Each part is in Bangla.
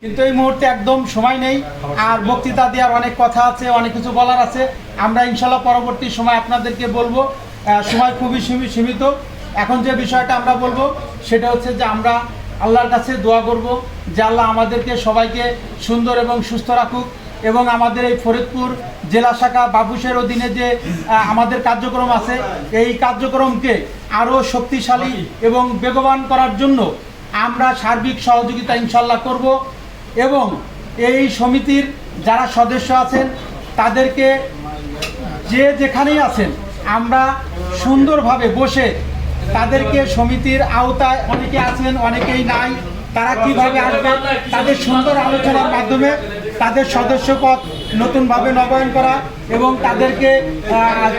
কিন্তু এই মুহূর্তে একদম সময় নেই আর বক্তৃতা দেওয়ার অনেক কথা আছে, অনেক কিছু বলার আছে। আমরা ইনশাল্লাহ পরবর্তী সময় আপনাদেরকে বলবো। সময় খুবই সীমিত। এখন যে বিষয়টা আমরা বলবো সেটা হচ্ছে যে আমরা আল্লাহর কাছে দোয়া করব যে আল্লাহ আমাদেরকে সবাইকে সুন্দর এবং সুস্থ রাখুক এবং আমাদের এই ফরিদপুর জেলা শাখা বাবুসের অধীনে যে আমাদের কার্যক্রম আছে এই কার্যক্রমকে আরও শক্তিশালী এবং বেগবান করার জন্য আমরা সার্বিক সহযোগিতা ইনশাল্লাহ করব এবং এই সমিতির যারা সদস্য আছেন তাদেরকে যে যেখানেই আছেন আমরা সুন্দরভাবে বসে তাদেরকে সমিতির আওতায় অনেকে আছেন অনেকেই নাই, তারা কিভাবে আসবে তাদের সুন্দর আলোচনার মাধ্যমে তাদের সদস্যপদ নতুনভাবে নবায়ন করা এবং তাদেরকে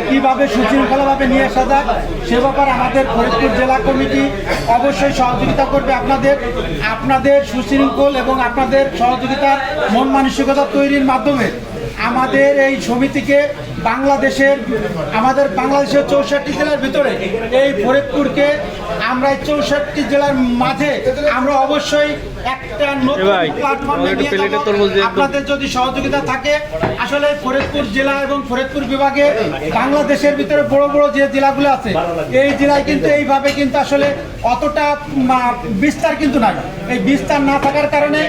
কিভাবে সুশৃঙ্খলভাবে নিয়ে আসা যায় সে ব্যাপারে আমাদের ফরিদপুর জেলা কমিটি অবশ্যই সহযোগিতা করবে। আপনাদের সুশৃঙ্খল এবং আপনাদের সহযোগিতার মন মানসিকতা তৈরির মাধ্যমে আমাদের এই সমিতিকে আমাদের বাংলাদেশের 64 জেলার ভিতরে এই ফরিদপুরকে আমরা 64 জেলার মাঝে আমরা অবশ্যই একটা নতুন প্ল্যাটফর্মে নিয়ে যাব। আপনাদের যদি সহযোগিতা থাকে আসলে ফরিদপুর জেলা এবং ফরিদপুর বিভাগে বাংলাদেশের ভিতরে বড় বড় যে জেলাগুলো আছে এই জেলায় কিন্তু এইভাবে কিন্তু আসলে অতটা বিস্তার কিন্তু নাই। এই বিস্তার না থাকার কারণে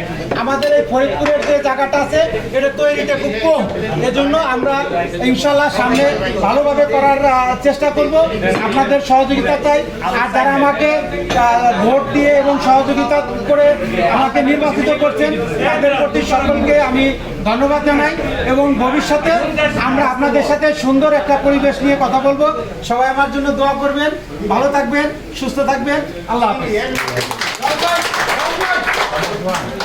আমাদের এই ফরিদপুরের যে জায়গাটা আছে এটা তৈরিটা খুব কম। এজন্য আমরা ইনশাল্লাহ সামনে ভালোভাবে করার চেষ্টা করব। আপনাদের সহযোগিতা চাই। আর যারা আমাকে ভোট দিয়ে এবং সহযোগিতা করে আমাকে নির্বাচিত করছেন তাদের প্রতি সকলকে আমি ধন্যবাদ জানাই এবং ভবিষ্যতে আমরা আপনাদের সাথে সুন্দর একটা পরিবেশ নিয়ে কথা বলবো। সবাই আমার জন্য দোয়া করবেন, ভালো থাকবেন, সুস্থ থাকবেন। আল্লাহ হাফেজ।